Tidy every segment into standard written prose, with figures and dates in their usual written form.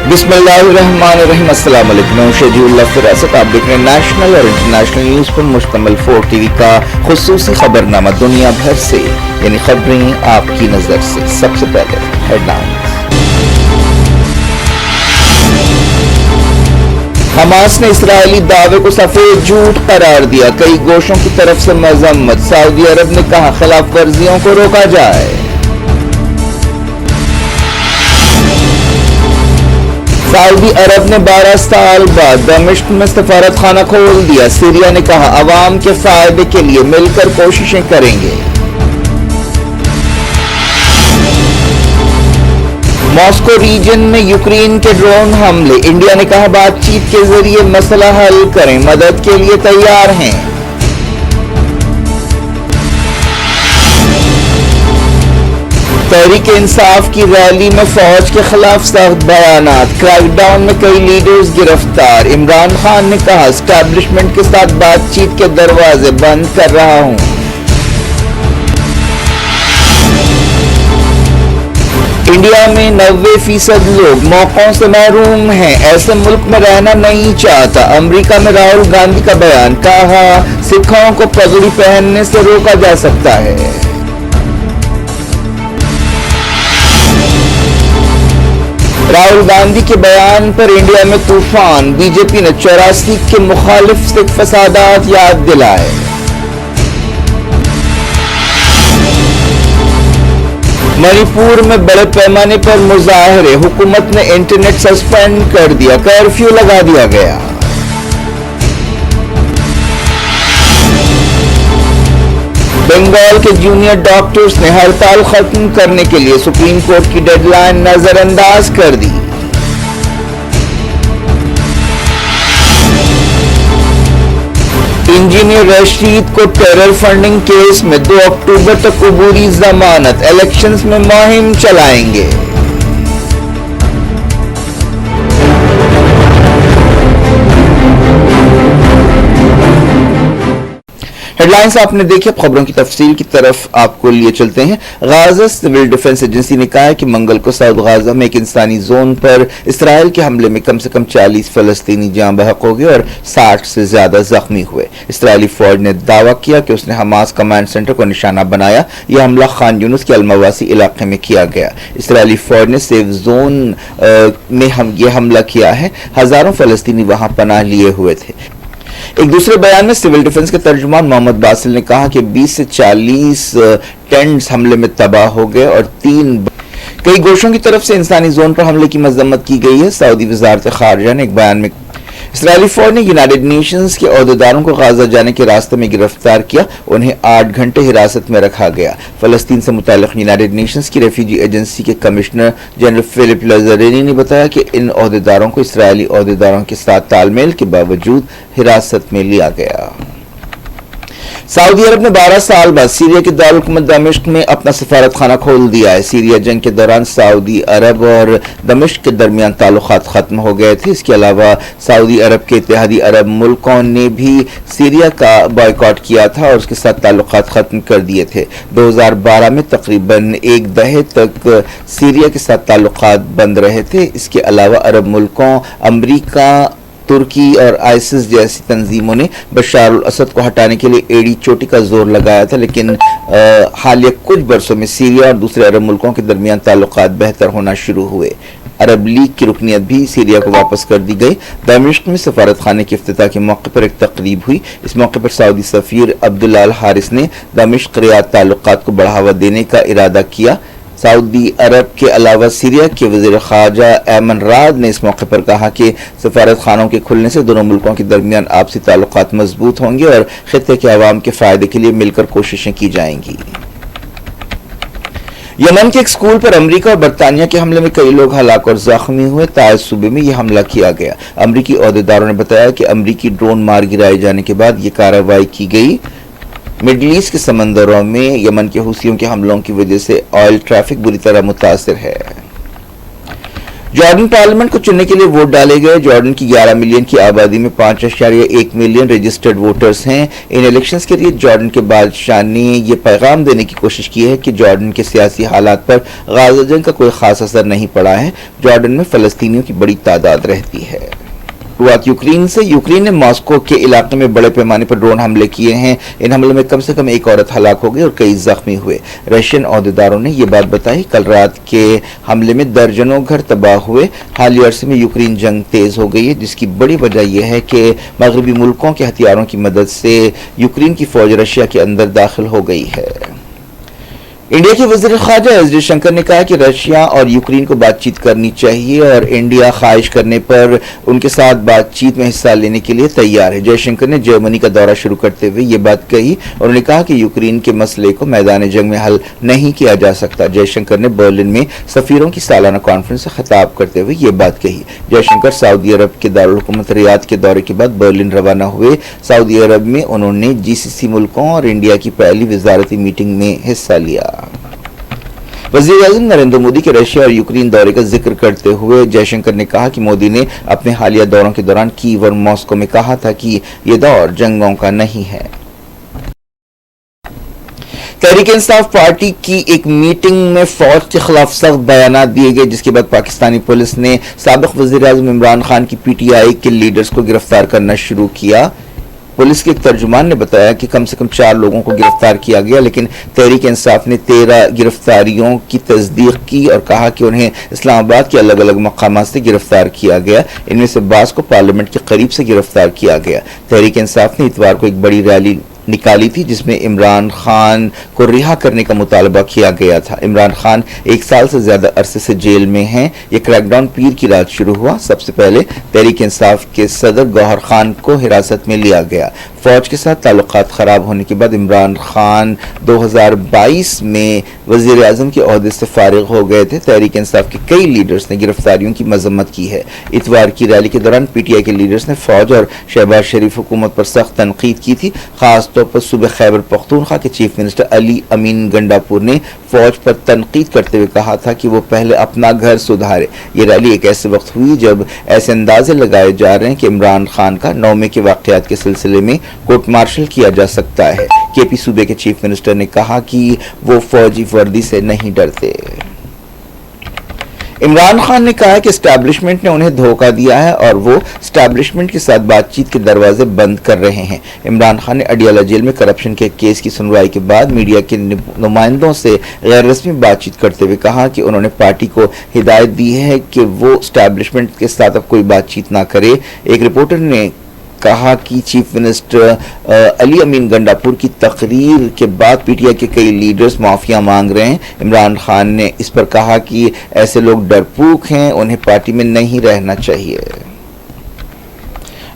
बिस्मिल्लाहिर्रहमानिर्रहीम। अस्सलाम वालेकुम। शेजीउल्लाह फिरासत। आप देख रहे हैं नेशनल और इंटरनेशनल न्यूज़ पर मुश्तमिल 4 टीवी का खुसूसी खबरनामा दुनिया भर से, यानी खबरें आपकी नजर से। सबसे पहले हेडलाइंस। हमास ने इस्राएली दावे को सफेद झूठ करार दिया। कई गोशों की तरफ से मजम्मत। सऊदी अरब ने कहा खिलाफ वर्जियों को रोका जाए। सऊदी अरब ने 12 साल बाद दमिश्क में सफारत खाना खोल दिया। सीरिया ने कहा अवाम के फायदे के लिए मिलकर कोशिशें करेंगे। मॉस्को रीजन में यूक्रेन के ड्रोन हमले। इंडिया ने कहा बातचीत के जरिए मसला हल करें, मदद के लिए तैयार हैं। तहरीक इंसाफ की रैली में फौज के खिलाफ सख्त बयानात। क्रैकडाउन में कई लीडर्स गिरफ्तार। इमरान खान ने कहा एस्टैब्लिशमेंट के साथ बातचीत के दरवाजे बंद कर रहा हूं। इंडिया में 90% लोग मौकों से महरूम हैं, ऐसे मुल्क में रहना नहीं चाहता। अमेरिका में राहुल गांधी का बयान। कहा सिखों को पगड़ी पहनने से रोका जा सकता है। राहुल गांधी के बयान पर इंडिया में तूफान। बीजेपी ने 84 के मुखालिफ सिख फसादात याद दिलाए। मणिपुर में बड़े पैमाने पर मुजाहरे। हुकूमत ने इंटरनेट सस्पेंड कर दिया, कर्फ्यू लगा दिया गया। बंगाल के जूनियर डॉक्टर्स ने हड़ताल खत्म करने के लिए सुप्रीम कोर्ट की डेडलाइन नजरअंदाज कर दी। इंजीनियर रशीद को टेरर फंडिंग केस में 2 अक्टूबर तक अबूरी जमानत। इलेक्शंस में मुहिम चलाएंगे। हेडलाइंस आपने देखी। अब खबरों की तफसील की तरफ आपको लिए चलते हैं। गाजा सिविल डिफेंस एजेंसी ने कहा है कि मंगल को साउथ गाजा में एक इंसानी जोन पर इसराइल के हमले में कम से कम 40 फलस्तीनी जाँ बहक हो गए और 60 से ज्यादा जख्मी हुए। इसराइली फौज ने दावा किया कि उसने हमास कमांड सेंटर को निशाना बनाया। यह हमला खान यूनुस के अलमवासी इलाके में किया गया। इसराइली फौज ने सेफ जोन में यह हमला किया है। हजारों फलस्तीनी वहां पनाह लिए हुए थे। एक दूसरे बयान में सिविल डिफेंस के तर्जुमान मोहम्मद बासिल ने कहा कि 20 से 40 टेंट्स हमले में तबाह हो गए और कई गोशों की तरफ से इंसानी जोन पर हमले की मजम्मत की गई है। सऊदी वजारत खारजा ने एक बयान में इसराइली फौज ने यूनाइटेड नेशंस के ओहदेदारों को गाजा जाने के रास्ते में गिरफ्तार किया। उन्हें 8 घंटे हिरासत में रखा गया। फलस्तीन से मुताल्लिक यूनाइटेड नेशंस की रेफ्यूजी एजेंसी के कमिश्नर जनरल फिलिप लज़रेनी ने बताया कि इन ओहदेदारों को इसराइली ओहदेदारों के साथ तालमेल के बावजूद हिरासत में लिया गया। सऊदी अरब ने 12 साल बाद सीरिया के दारुल दमिश्क में अपना सफारत खाना खोल दिया है। सीरिया जंग के दौरान सऊदी अरब और दमिश्क के दरमियान ताल्लुकात खत्म हो गए थे। इसके अलावा सऊदी अरब के इत्तेहादी अरब मुल्कों ने भी सीरिया का बॉयकॉट किया था और उसके साथ ताल्लुकात खत्म कर दिए थे। 2012 में तकरीबन एक दहाई तक सीरिया के साथ ताल्लुकात बंद रहे थे। इसके अलावा अरब मुल्कों अमरीका, तुर्की और आईसिस जैसी तंजीमों ने बशार अल असद को हटाने के लिए एड़ी चोटी का जोर लगाया था, लेकिन हालिया कुछ बरसों में सीरिया और दूसरे अरब मुल्कों के दरमियान ताल्लुकात बेहतर होना शुरू हुए। अरब लीग की रुकनियत भी सीरिया को वापस कर दी गई। दमिश्क में सफारत खाने के इफ्तिताह के मौके पर एक तकरीब हुई। इस मौके पर सऊदी सफीर अब्दुल्ला अल हारिस ने दमिश्क रियाद ताल्लुकात को बढ़ावा देने का इरादा किया। सऊदी अरब के अलावा सीरिया के वज़ीर ख़ारजा ऐमन राद ने इस मौके पर कहा कि सफारत खानों के खुलने से दोनों मुल्कों के दरमियान आपसी ताल्लुकात मजबूत होंगे और खित्ते के अवाम के फ़ायदे के लिए मिलकर कोशिशें की जाएंगी। यमन के एक स्कूल पर अमेरिका और बरतानिया के हमले में कई लोग हलाक और जख्मी हुए। ताइज़ सूबे में यह हमला किया गया। अमरीकी ओहदेदारों ने बताया कि अमरीकी ड्रोन मार गिराए जाने के बाद यह कार्रवाई की गई। मिडल ईस्ट के समंदरों में यमन के हुसियों के हमलों की वजह से ऑयल ट्रैफिक बुरी तरह मुतासिर है। जॉर्डन पार्लियामेंट को चुनने के लिए वोट डाले गए। जॉर्डन की 11 मिलियन की आबादी में 5.1 मिलियन रजिस्टर्ड वोटर्स हैं। इन इलेक्शंस के लिए जॉर्डन के बादशाह ने ये पैगाम देने की कोशिश की है कि जॉर्डन के सियासी हालात पर गाजा जंग का कोई खास असर नहीं पड़ा है। जॉर्डन में फलस्तीनियों की बड़ी तादाद रहती है। शुरुआत यूक्रेन से। यूक्रेन ने मॉस्को के इलाके में बड़े पैमाने पर ड्रोन हमले किए हैं। इन हमलों में कम से कम एक औरत हलाक हो गई और कई जख्मी हुए। रशियन ओहदेदारों ने ये बात बताई। कल रात के हमले में दर्जनों घर तबाह हुए। हालिया अरसे में यूक्रेन जंग तेज हो गई है, जिसकी बड़ी वजह यह है कि मगरबी मुल्कों के हथियारों की मदद से यूक्रेन की फौज रशिया के अंदर दाखिल हो गई है। इंडिया के वज़ीर ख़ारजा एस जयशंकर ने कहा कि रशिया और यूक्रेन को बातचीत करनी चाहिए और इंडिया ख्वाहिश करने पर उनके साथ बातचीत में हिस्सा लेने के लिए तैयार है। जयशंकर ने जर्मनी का दौरा शुरू करते हुए ये बात कही। उन्होंने कहा कि यूक्रेन के मसले को मैदान जंग में हल नहीं किया जा सकता। जयशंकर ने बर्लिन में सफ़ीरों की सालाना कॉन्फ्रेंस से खिताब करते हुए ये बात कही। जयशंकर सऊदी अरब के दारुल हुकूमत रियाद के दौरे के बाद बर्लिन रवाना हुए। सऊदी अरब में उन्होंने जीसीसी मुल्कों और इंडिया की पहली वजारती मीटिंग में हिस्सा लिया। वज़ीर-ए-आज़म नरेंद्र मोदी के रशिया और यूक्रेन दौरे का जिक्र करते हुए जयशंकर ने कहा कि मोदी ने अपने हालिया दौरों के दौरान कीव और मॉस्को में कहा था कि ये दौर जंगों का नहीं है। तहरीक इंसाफ पार्टी की एक मीटिंग में फौज के खिलाफ सख्त बयानात दिए गए, जिसके बाद पाकिस्तानी पुलिस ने साबिक वज़ीर-ए-आज़म इमरान खान की पीटीआई के लीडर्स को गिरफ्तार करना शुरू किया। पुलिस के एक तर्जुमान ने बताया कि कम से कम 4 लोगों को गिरफ्तार किया गया, लेकिन तहरीक इंसाफ ने 13 गिरफ्तारियों की तस्दीक की और कहा कि उन्हें इस्लामाबाद के अलग अलग मकामात से गिरफ्तार किया गया। इनमें से बास को पार्लियामेंट के करीब से गिरफ्तार किया गया। तहरीक इंसाफ ने इतवार को एक बड़ी रैली निकाली थी, जिसमें इमरान खान को रिहा करने का मुतालबा किया गया था। इमरान खान 1 साल से ज्यादा अरसे से जेल में हैं। ये क्रैकडाउन पीर की रात शुरू हुआ। सबसे पहले तहरीक इंसाफ के सदर गौहर खान को हिरासत में लिया गया। फौज के साथ ताल्लुकात खराब होने के बाद इमरान खान 2022 में वजीर आजम के ओहदे से फारिग हो गए थे। तहरीक इंसाफ के कई लीडर्स ने गिरफ्तारियों की मजम्मत की है। इतवार की रैली के दौरान पीटीआई के लीडर्स ने फौज और शहबाज शरीफ हुकूमत पर सख्त तनकीद की थी। खास तौर पर सूबे खैबर पख्तूनख्वा के चीफ मिनिस्टर अली अमीन गंडापुर ने फौज पर तनकीद करते हुए कहा था कि वो पहले अपना घर सुधारे। ये रैली एक ऐसे वक्त हुई जब ऐसे अंदाजे लगाए जा रहे हैं कि इमरान खान का 9 मई के वाकयात के सिलसिले में कोर्ट मार्शल किया जा सकता है। केपी सूबे के चीफ मिनिस्टर ने कहा कि वो फौजी वर्दी से नहीं डरते। इमरान खान ने कहा कि एस्टैब्लिशमेंट ने उन्हें धोखा दिया है और वो एस्टैब्लिशमेंट के साथ बातचीत के दरवाजे बंद कर रहे हैं। इमरान खान ने अडियाला जेल में करप्शन के केस की सुनवाई के बाद मीडिया के नुमाइंदों से गैर रस्मी बातचीत करते हुए कहा कि उन्होंने पार्टी को हिदायत दी है कि वो एस्टैब्लिशमेंट के साथ अब कोई बातचीत ना करे। एक रिपोर्टर ने कहा कि चीफ मिनिस्टर अली अमीन गंडापुर की तकरीर के बाद पीटीआई के कई लीडर्स माफिया मांग रहे हैं। इमरान खान ने इस पर कहा कि ऐसे लोग डरपोक हैं, उन्हें पार्टी में नहीं रहना चाहिए।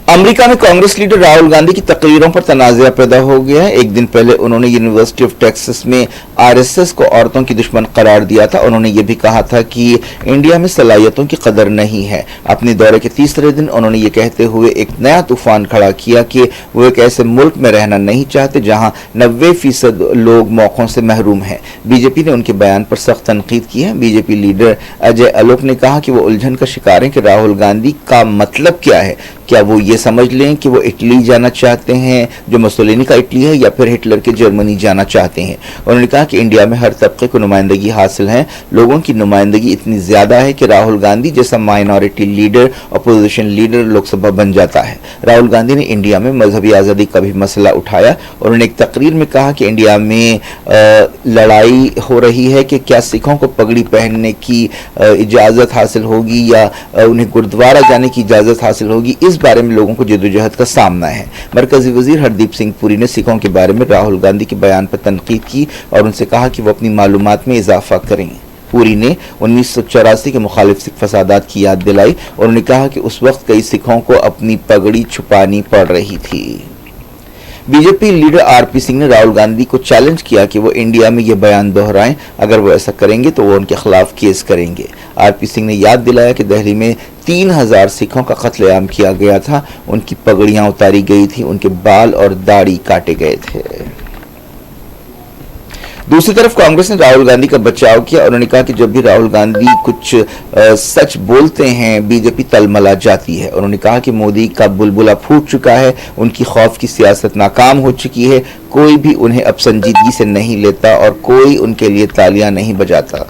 अमेरिका में कांग्रेस लीडर राहुल गांधी की तकरीरों पर तनाज़ा पैदा हो गया है। एक दिन पहले उन्होंने यूनिवर्सिटी ऑफ टेक्सास में आरएसएस को औरतों की दुश्मन करार दिया था। उन्होंने ये भी कहा था कि इंडिया में सलाहियतों की कदर नहीं है। अपने दौरे के तीसरे दिन उन्होंने ये कहते हुए एक नया तूफान खड़ा किया कि वो एक ऐसे मुल्क में रहना नहीं चाहते जहां 90% लोग मौकों से महरूम हैं। बीजेपी ने उनके बयान पर सख्त तनकीद की है। बीजेपी लीडर अजय आलोक ने कहा कि वो उलझन का शिकार है कि राहुल गांधी का मतलब क्या है। क्या वो ये समझ लें कि वो इटली जाना चाहते हैं जो मुसोलिनी का इटली है, या फिर हिटलर के जर्मनी जाना चाहते हैं। उन्होंने कहा कि इंडिया में हर तबके को नुमाइंदगी हासिल है। लोगों की नुमाइंदगी इतनी ज्यादा है कि राहुल गांधी जैसा minority leader, opposition leader Lok Sabha बन जाता है। राहुल गांधी ने इंडिया में मजहबी आज़ादी का भी मसला उठाया। उन्होंने एक तकरीर में कहा कि इंडिया में लड़ाई हो रही है कि क्या सिखों को पगड़ी पहनने की इजाज़त हासिल होगी या उन्हें गुरुद्वारा जाने की इजाज़त हासिल होगी। इस बारे में लोगों को जद्दोजहद का सामना है। मरकजी वजीर हरदीप सिंह पुरी ने सिखों के बारे में राहुल गांधी के बयान पर तनकीद की और उनसे कहा कि वो अपनी मालूमात में इजाफा करें। पुरी ने 1984 के मुखालिफ सिख फसादात की याद दिलाई। उन्होंने कहा कि उस वक्त कई सिखों को अपनी पगड़ी छुपानी पड़ रही थी। बीजेपी लीडर आरपी सिंह ने राहुल गांधी को चैलेंज किया कि वो इंडिया में ये बयान दोहराएं। अगर वो ऐसा करेंगे तो वो उनके खिलाफ केस करेंगे। आरपी सिंह ने याद दिलाया कि दिल्ली में 3000 सिखों का कत्लेआम किया गया था। उनकी पगड़ियां उतारी गई थी, उनके बाल और दाढ़ी काटे गए थे। दूसरी तरफ कांग्रेस ने राहुल गांधी का बचाव किया। उन्होंने कहा कि जब भी राहुल गांधी कुछ सच बोलते हैं बीजेपी तलमला जाती है। उन्होंने कहा कि मोदी का बुलबुला फूट चुका है, उनकी खौफ की सियासत नाकाम हो चुकी है, कोई भी उन्हें अब संजीदगी से नहीं लेता और कोई उनके लिए तालियां नहीं बजाता।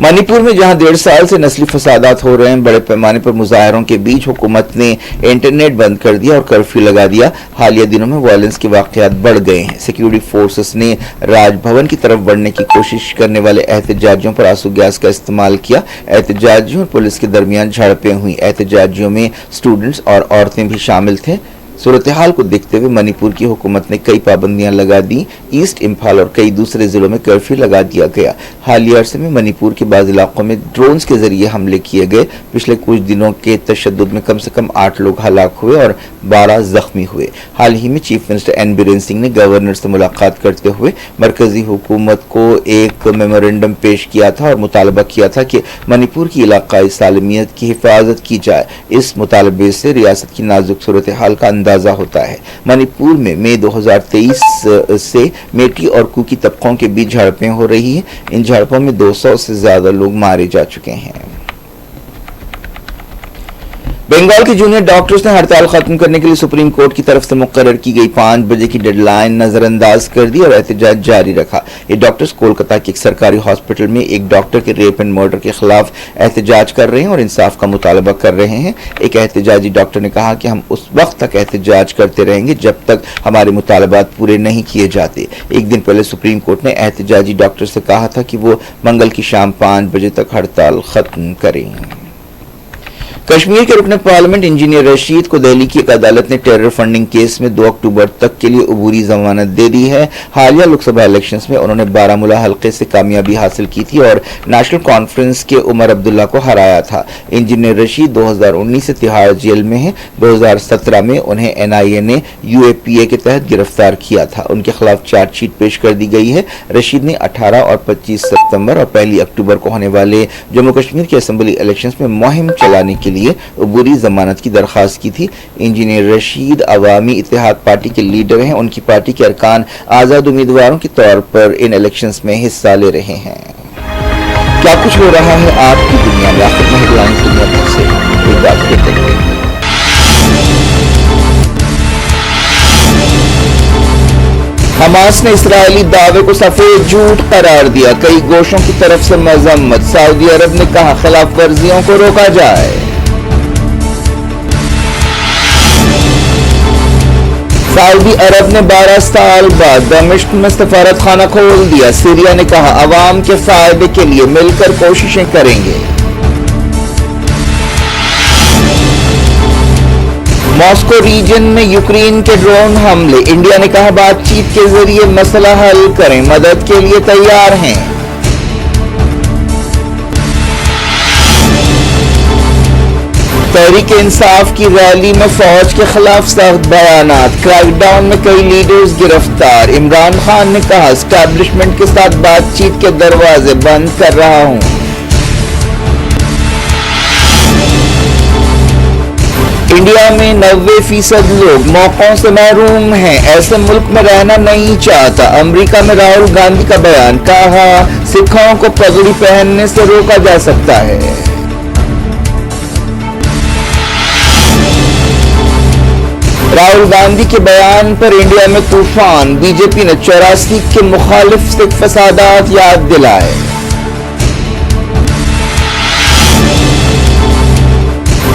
मणिपुर में जहां 1.5 साल से नस्ली फसादात हो रहे हैं, बड़े पैमाने पर मुजाहरों के बीच हुकूमत ने इंटरनेट बंद कर दिया और कर्फ्यू लगा दिया। हालिया दिनों में वायलेंस के वाकयात बढ़ गए हैं। सिक्योरिटी फोर्सेस ने राजभवन की तरफ बढ़ने की कोशिश करने वाले एहतजाजियों पर आंसू गैस का इस्तेमाल किया। एहतजाजियों और पुलिस के दरमियान झड़पें हुई। एहतजाजियों में स्टूडेंट्स और औरतें भी शामिल थे। सूरत हाल को देखते हुए मणिपुर की हुकूमत ने कई पाबंदियां लगा दी। ईस्ट इम्फाल और कई दूसरे जिलों में कर्फ्यू लगा दिया गया। हालिया अरसे में मणिपुर के बाद इलाकों में ड्रोन्स के जरिए हमले किए गए। पिछले कुछ दिनों के तशद्दुद में कम से कम 8 लोग हलाक हुए और 12 जख्मी हुए। हाल ही में chief minister N Biren Singh ने गवर्नर से मुलाकात करते हुए मरकजी हुकूमत को एक मेमोरेंडम पेश किया था और मुतालबा किया था कि मणिपुर की इलाकाई सालमियत की हिफाजत की जाए। इस मुतालबे से रियासत की नाजुक सूरत हाल का अंदाजा होता है। मणिपुर में मई 2023 से मेटी और कुकी तबकों के बीच झड़पें हो रही हैं। इन झड़पों में 200 से ज्यादा लोग मारे जा चुके हैं। बंगाल के जूनियर डॉक्टर्स ने हड़ताल खत्म करने के लिए सुप्रीम कोर्ट की तरफ से मुकर्रर की गई 5 बजे की डेडलाइन नजरअंदाज कर दी और एहतजाज जारी रखा। ये डॉक्टर्स कोलकाता के एक सरकारी हॉस्पिटल में एक डॉक्टर के रेप एंड मर्डर के खिलाफ एहतजाज कर रहे हैं और इंसाफ का मुतालबा कर रहे हैं। एक एहतजाजी डॉक्टर ने कहा कि हम उस वक्त तक एहतजाज करते रहेंगे जब तक हमारे मुतालबात पूरे नहीं किए जाते। एक दिन पहले सुप्रीम कोर्ट ने एहतजाजी डॉक्टर से कहा था कि वो मंगल की शाम 5 बजे तक हड़ताल खत्म करें। कश्मीर के रुकन पार्लियामेंट इंजीनियर रशीद को दिल्ली की एक अदालत ने टेरर फंडिंग केस में 2 अक्टूबर तक के लिए अबूरी जमानत दे दी है। हालिया लोकसभा इलेक्शंस में उन्होंने बारामूला हल्के से कामयाबी हासिल की थी और नेशनल कॉन्फ्रेंस के उमर अब्दुल्ला को हराया था। इंजीनियर रशीद 2019 से तिहाड़ जेल में है। 2017 में उन्हें एनआईए ने यूएपीए के तहत गिरफ्तार किया था। उनके खिलाफ चार्जशीट पेश कर दी गई है। रशीद ने 18 और 25 सितंबर और 1 अक्टूबर को होने वाले जम्मू कश्मीर के असेंबली इलेक्शंस में मुहिम चलाने के लिए अबूरी जमानत की दरखास्त की थी। इंजीनियर रशीद अवामी इत्तेहाद पार्टी के लीडर हैं। उनकी पार्टी के अरकान आजाद उम्मीदवारों के तौर पर इन इलेक्शंस में हिस्सा ले रहे हैं। क्या कुछ हो रहा है आपकी दुनिया में? आखिर में हेडलाइंस दुनिया भर से एक बात कहते हैं। हमास ने इस्राएली दावे को सफेद झूठ करार दिया। कई गोशों की तरफ से मजम्मत। सऊदी अरब ने कहा खिलाफ वर्जियों को रोका जाए। सऊदी अरब ने 12 साल बाद दमिश्क में सफारत खाना खोल दिया। सीरिया ने कहा अवाम के फायदे के लिए मिलकर कोशिशें करेंगे। मॉस्को रीजन में यूक्रेन के ड्रोन हमले। इंडिया ने कहा बातचीत के जरिए मसला हल करें, मदद के लिए तैयार हैं। तहरीक इंसाफ की रैली में फौज के खिलाफ सख्त बयानात। क्रैकडाउन में कई लीडर्स गिरफ्तार। इमरान खान ने कहा एस्टैब्लिशमेंट के साथ बातचीत के दरवाजे बंद कर रहा हूं। इंडिया में 90% लोग मौकों से महरूम हैं। ऐसे मुल्क में रहना नहीं चाहता। अमेरिका में राहुल गांधी का बयान। कहा सिखों को पगड़ी पहनने से रोका जा सकता है। राहुल गांधी के बयान पर इंडिया में तूफान। बीजेपी ने 84 के मुखालिफ सिख फसादात याद दिलाए।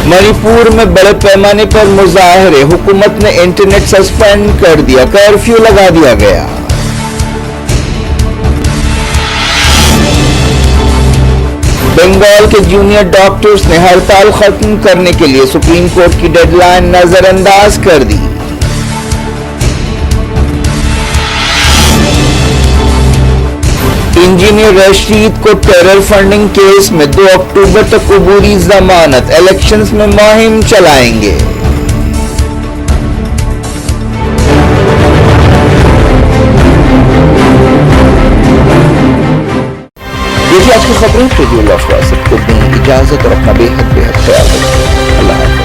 मणिपुर में बड़े पैमाने पर मुजाहरे। हुकूमत ने इंटरनेट सस्पेंड कर दिया। कर्फ्यू लगा दिया गया। बंगाल के जूनियर डॉक्टर्स ने हड़ताल खत्म करने के लिए सुप्रीम कोर्ट की डेडलाइन नजरअंदाज कर दी। इंजीनियर रशीद को टेरर फंडिंग केस में 2 अक्टूबर तक अबूरी जमानत। इलेक्शंस में मुहिम चलाएंगे। देखिए आज की खबरें। सबको दें इजाजत और अपना बेहद ख्याल रखें। अल्लाह।